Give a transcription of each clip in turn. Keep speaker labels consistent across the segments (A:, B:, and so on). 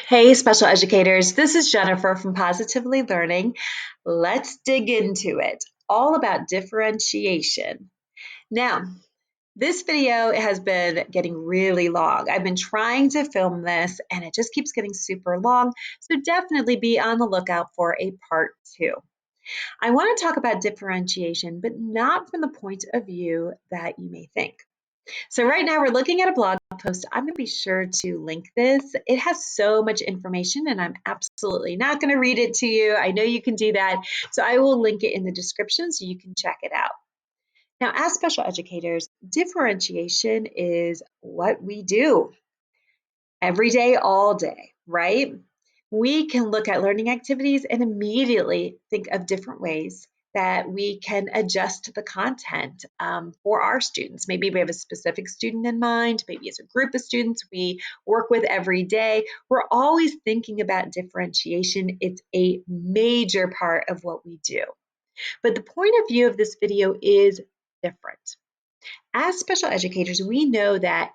A: Hey, special educators, this is Jennifer from Positively Learning. Let's dig into it, all about differentiation. Now, this video has been getting really long. I've been trying to film this and it just keeps getting super long, so definitely be on the lookout for a part two. I want to talk about differentiation, but not from the point of view that you may think. So right now we're looking at a blog post. I'm going to be sure to link this. It has so much information and I'm absolutely not going to read it to you. I know you can do that. So I will link it in the description so you can check it out. Now, as special educators, differentiation is what we do every day, all day, right? We can look at learning activities and immediately think of different ways that we can adjust the content for our students. Maybe we have a specific student in mind, maybe it's a group of students we work with every day. We're always thinking about differentiation. It's a major part of what we do. But the point of view of this video is different. As special educators, we know that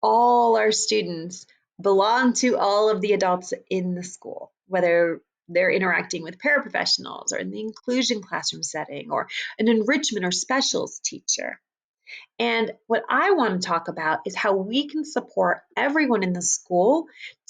A: all our students belong to all of the adults in the school, whether they're interacting with paraprofessionals or in the inclusion classroom setting or an enrichment or specials teacher. And what I want to talk about is how we can support everyone in the school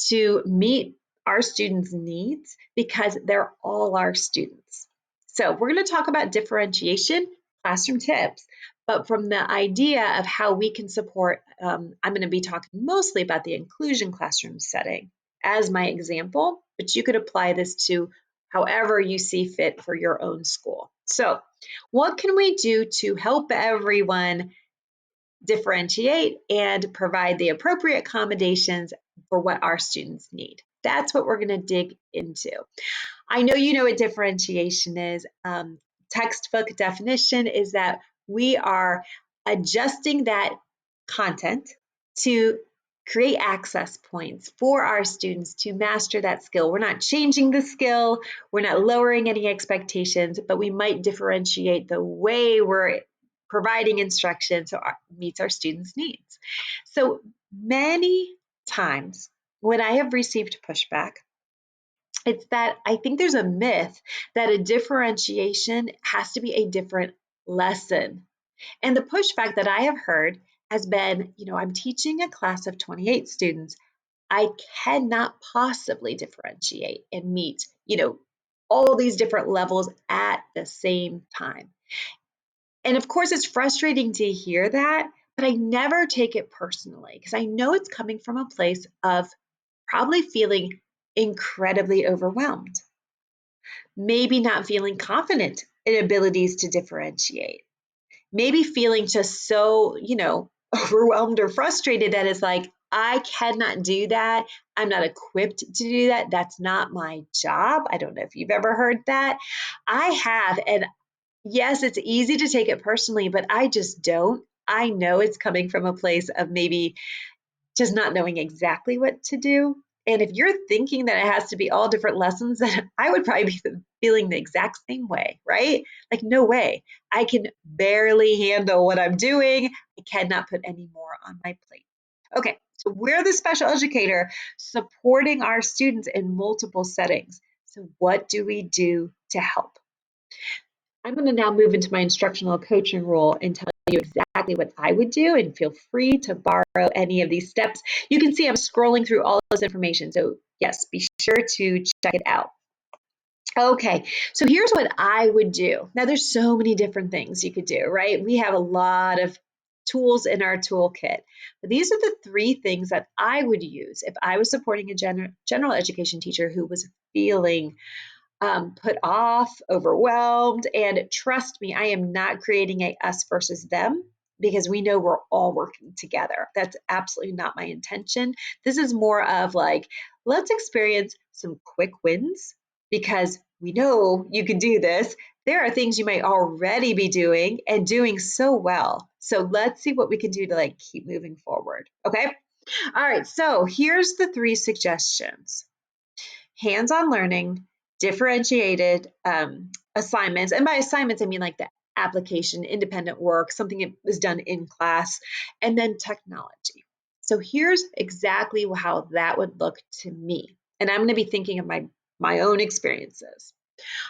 A: to meet our students' needs because they're all our students. So we're going to talk about differentiation, classroom tips, but from the idea of how we can support, I'm going to be talking mostly about the inclusion classroom setting as my example, but you could apply this to however you see fit for your own school. So what can we do to help everyone differentiate and provide the appropriate accommodations for what our students need? That's what we're going to dig into. I know you know what differentiation is. Textbook definition is that we are adjusting that content to create access points for our students to master that skill. We're not changing the skill, we're not lowering any expectations, but we might differentiate the way we're providing instruction so it meets our students' needs. So many times when I have received pushback, it's that I think there's a myth that a differentiation has to be a different lesson. And the pushback that I have heard has been, I'm teaching a class of 28 students. I cannot possibly differentiate and meet, all these different levels at the same time. And of course, it's frustrating to hear that, but I never take it personally because I know it's coming from a place of probably feeling incredibly overwhelmed, maybe not feeling confident in abilities to differentiate, maybe feeling just so, overwhelmed or frustrated that it's like, I cannot do that. I'm not equipped to do that. That's not my job. I don't know if you've ever heard that. I have. And yes, it's easy to take it personally, but I just don't. I know it's coming from a place of maybe just not knowing exactly what to do. And if you're thinking that it has to be all different lessons, then I would probably be feeling the exact same way, right? Like, no way. I can barely handle what I'm doing. I cannot put any more on my plate. Okay, so we're the special educator supporting our students in multiple settings. So, what do we do to help? I'm going to now move into my instructional coaching role and tell you exactly what I would do, and feel free to borrow any of these steps. You can see I'm scrolling through all this information. So yes, be sure to check it out. Okay, so here's what I would do. Now there's so many different things you could do, right? We have a lot of tools in our toolkit. But these are the three things that I would use if I was supporting a general education teacher who was feeling put off, overwhelmed. And trust me, I am not creating a us versus them because we know we're all working together. That's absolutely not my intention. This is more of like, let's experience some quick wins because we know you can do this. There are things you might already be doing and doing so well. So let's see what we can do to like keep moving forward. Okay. All right. So here's the three suggestions: hands-on learning, differentiated assignments. And by assignments, I mean like the application, independent work, something that was done in class, and then technology. So here's exactly how that would look to me. And I'm going to be thinking of my own experiences.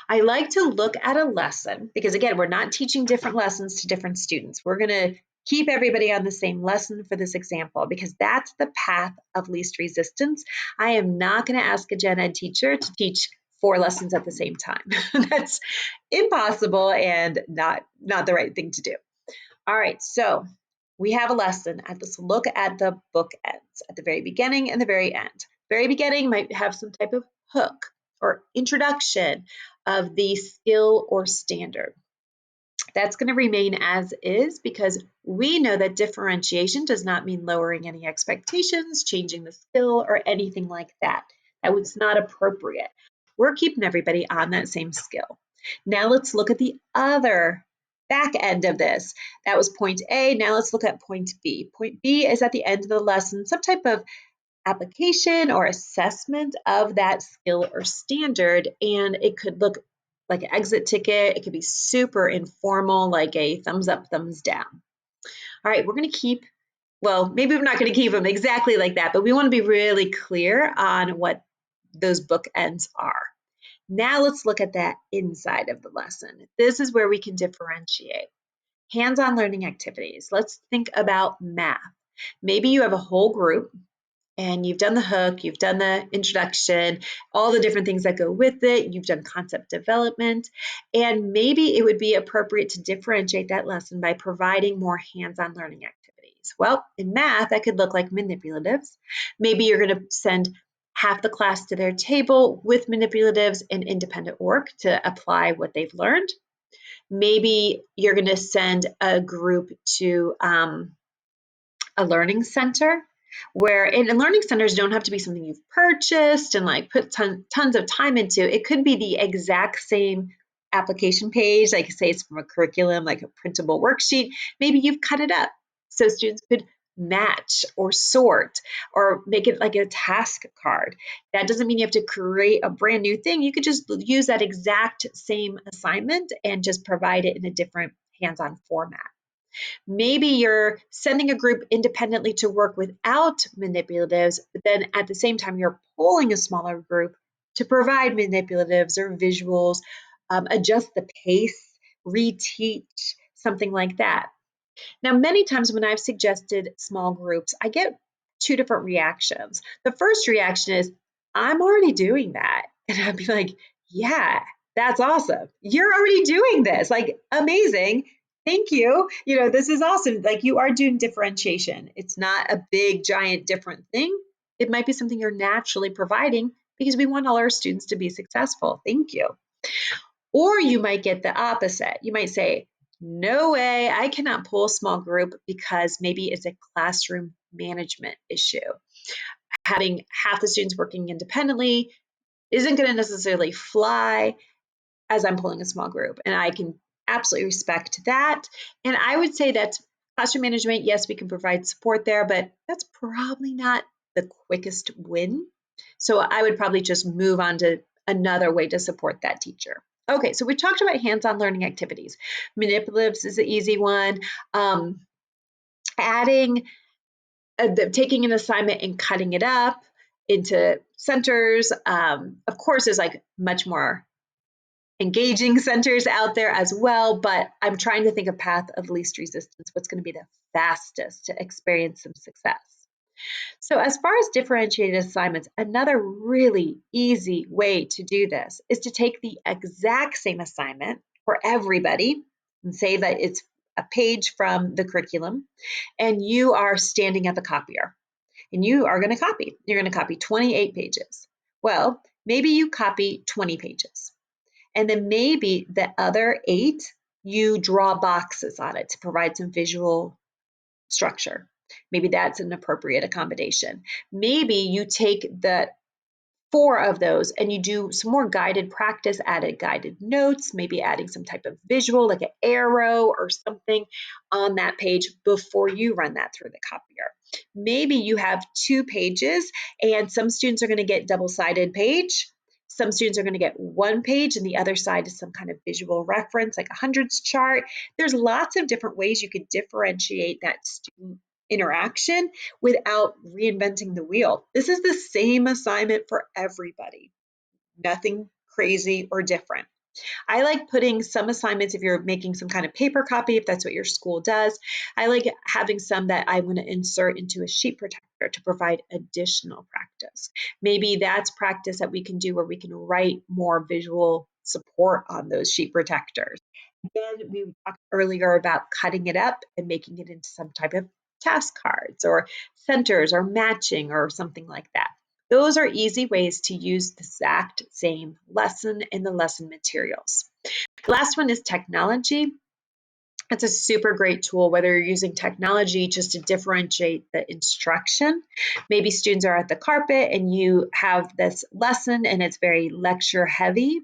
A: I like to look at a lesson because, again, we're not teaching different lessons to different students. We're going to keep everybody on the same lesson for this example because that's the path of least resistance. I am not going to ask a gen ed teacher to teach 4 lessons at the same time. That's impossible and not the right thing to do. All right, so we have a lesson. Let's look at the bookends at the very beginning and the very end. Very beginning might have some type of hook or introduction of the skill or standard. That's going to remain as is because we know that differentiation does not mean lowering any expectations, changing the skill, or anything like that. That was not appropriate. We're keeping everybody on that same skill. Now let's look at the other back end of this. That was point A. Now let's look at point B. Point B is at the end of the lesson, some type of application or assessment of that skill or standard, and it could look like an exit ticket. It could be super informal, like a thumbs up, thumbs down. All right, we're going to keep, well, maybe we're not going to keep them exactly like that, but we want to be really clear on what those bookends are. Now let's look at that inside of the lesson. This is where we can differentiate. Hands-on learning activities. Let's think about math. Maybe you have a whole group and you've done the hook, you've done the introduction, all the different things that go with it, you've done concept development, and maybe it would be appropriate to differentiate that lesson by providing more hands-on learning activities. Well, in math, that could look like manipulatives. Maybe you're going to send half the class to their table with manipulatives and independent work to apply what they've learned. Maybe you're going to send a group to a learning center and learning centers don't have to be something you've purchased and like put tons of time into. It could be the exact same application page, like say it's from a curriculum, like a printable worksheet. Maybe you've cut it up so students could match or sort or make it like a task card. That doesn't mean you have to create a brand new thing. You could just use that exact same assignment and just provide it in a different hands-on format. Maybe you're sending a group independently to work without manipulatives, but then at the same time, you're pulling a smaller group to provide manipulatives or visuals, adjust the pace, reteach, something like that. Now, many times when I've suggested small groups, I get 2 different reactions. The first reaction is, I'm already doing that. And I'd be like, yeah, that's awesome. You're already doing this. Like, amazing. Thank you. This is awesome. Like, you are doing differentiation. It's not a big, giant, different thing. It might be something you're naturally providing because we want all our students to be successful. Thank you. Or you might get the opposite. You might say, no way, I cannot pull a small group because maybe it's a classroom management issue. Having half the students working independently isn't going to necessarily fly as I'm pulling a small group. And I can absolutely respect that. And I would say that classroom management, yes, we can provide support there, but that's probably not the quickest win. So I would probably just move on to another way to support that teacher. Okay, so we talked about hands-on learning activities. Manipulatives is an easy one. Taking an assignment and cutting it up into centers. Of course, there's like much more engaging centers out there as well, but I'm trying to think of path of least resistance, what's going to be the fastest to experience some success. So as far as differentiated assignments, another really easy way to do this is to take the exact same assignment for everybody and say that it's a page from the curriculum and you are standing at the copier and you are going to copy. You're going to copy 28 pages. Well, maybe you copy 20 pages. And then maybe the other 8, you draw boxes on it to provide some visual structure. Maybe that's an appropriate accommodation. Maybe you take the 4 of those and you do some more guided practice, added guided notes, maybe adding some type of visual like an arrow or something on that page before you run that through the copier. Maybe you have 2 pages and some students are going to get double-sided page. Some students are going to get 1 page and the other side is some kind of visual reference like a hundreds chart. There's lots of different ways you could differentiate that student interaction without reinventing the wheel. This is the same assignment for everybody, nothing crazy or different. I like putting some assignments, if you're making some kind of paper copy, if that's what your school does, I like having some that I want to insert into a sheet protector to provide additional practice. Maybe that's practice that we can do where we can write more visual support on those sheet protectors. Then we talked earlier about cutting it up and making it into some type of task cards or centers or matching or something like that. Those are easy ways to use the exact same lesson in the lesson materials. The last one is technology. It's a super great tool, whether you're using technology just to differentiate the instruction. Maybe students are at the carpet and you have this lesson and it's very lecture heavy,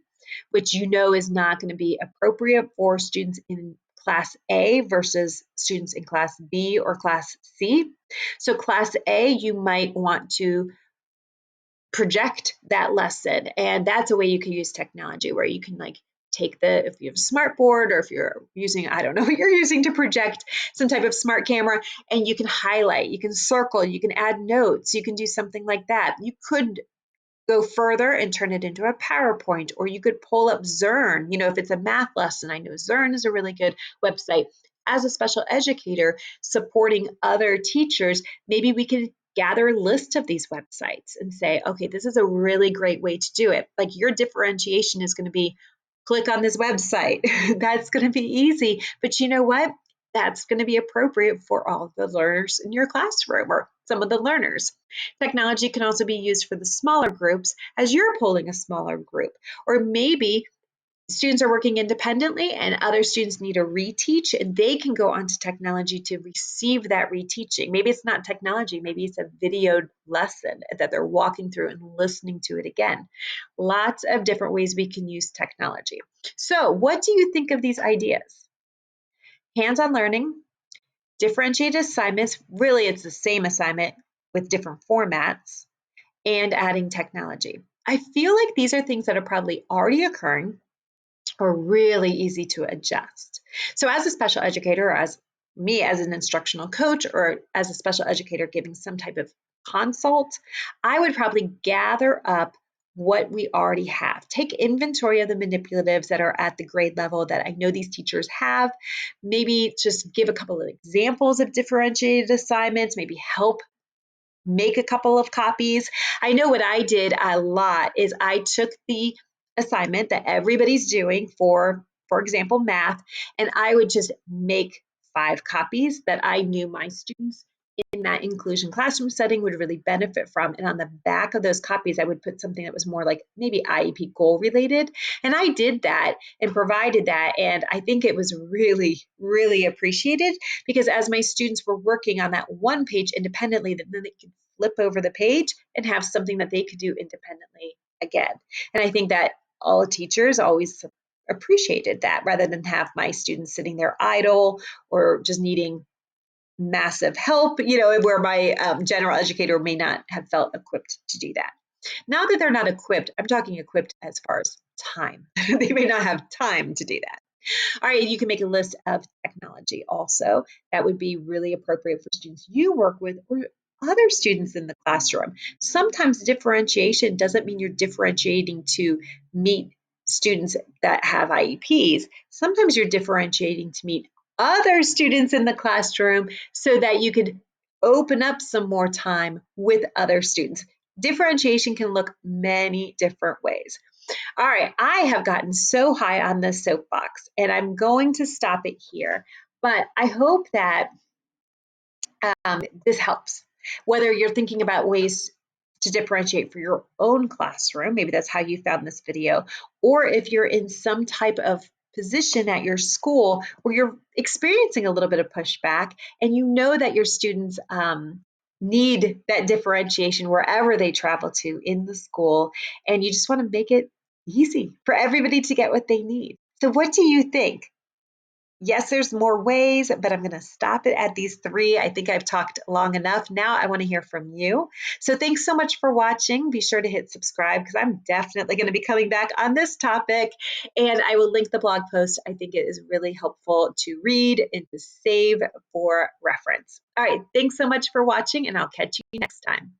A: which you know is not going to be appropriate for students in class A versus students in class B or class C. So class A, you might want to project that lesson. And that's a way you can use technology where you can like take if you have a smart board or if you're using, I don't know what you're using to project some type of smart camera, and you can highlight, you can circle, you can add notes, you can do something like that. You could go further and turn it into a PowerPoint, or you could pull up Zern. If it's a math lesson, I know Zern is a really good website. As a special educator supporting other teachers, maybe we could gather a list of these websites and say, okay, this is a really great way to do it. Like your differentiation is going to be click on this website. That's going to be easy. But you know what? That's going to be appropriate for all of the learners in your classroom or some of the learners. Technology can also be used for the smaller groups as you're pulling a smaller group. Or maybe students are working independently and other students need a reteach, and they can go onto technology to receive that reteaching. Maybe it's not technology, maybe it's a videoed lesson that they're walking through and listening to it again. Lots of different ways we can use technology. So, what do you think of these ideas? Hands-on learning, differentiated assignments, really it's the same assignment with different formats, and adding technology. I feel like these are things that are probably already occurring or really easy to adjust. So as a special educator, or as me as an instructional coach, or as a special educator giving some type of consult, I would probably gather up what we already have. Take inventory of the manipulatives that are at the grade level that I know these teachers have. Maybe just give a couple of examples of differentiated assignments, maybe help make a couple of copies. I know what I did a lot is I took the assignment that everybody's doing for example, math, and I would just make 5 copies that I knew my students in that inclusion classroom setting would really benefit from. And on the back of those copies, I would put something that was more like maybe IEP goal related. And I did that and provided that. And I think it was really, really appreciated because as my students were working on that one page independently, then they could flip over the page and have something that they could do independently again. And I think that all teachers always appreciated that rather than have my students sitting there idle or just needing massive help, where my general educator may not have felt equipped to do that. Not that they're not equipped, I'm talking equipped as far as time. They may not have time to do that. All right, you can make a list of technology also. That would be really appropriate for students you work with or other students in the classroom. Sometimes differentiation doesn't mean you're differentiating to meet students that have IEPs. Sometimes you're differentiating to meet other students in the classroom so that you could open up some more time with other students. Differentiation can look many different ways. All right, I have gotten so high on this soapbox and I'm going to stop it here, but I hope that this helps. Whether you're thinking about ways to differentiate for your own classroom, maybe that's how you found this video, or if you're in some type of position at your school where you're experiencing a little bit of pushback and you know that your students need that differentiation wherever they travel to in the school, and you just want to make it easy for everybody to get what they need. So what do you think? Yes, there's more ways, but I'm going to stop it at these three. I think I've talked long enough. Now I want to hear from you. So thanks so much for watching. Be sure to hit subscribe because I'm definitely going to be coming back on this topic. And I will link the blog post. I think it is really helpful to read and to save for reference. All right, thanks so much for watching, and I'll catch you next time.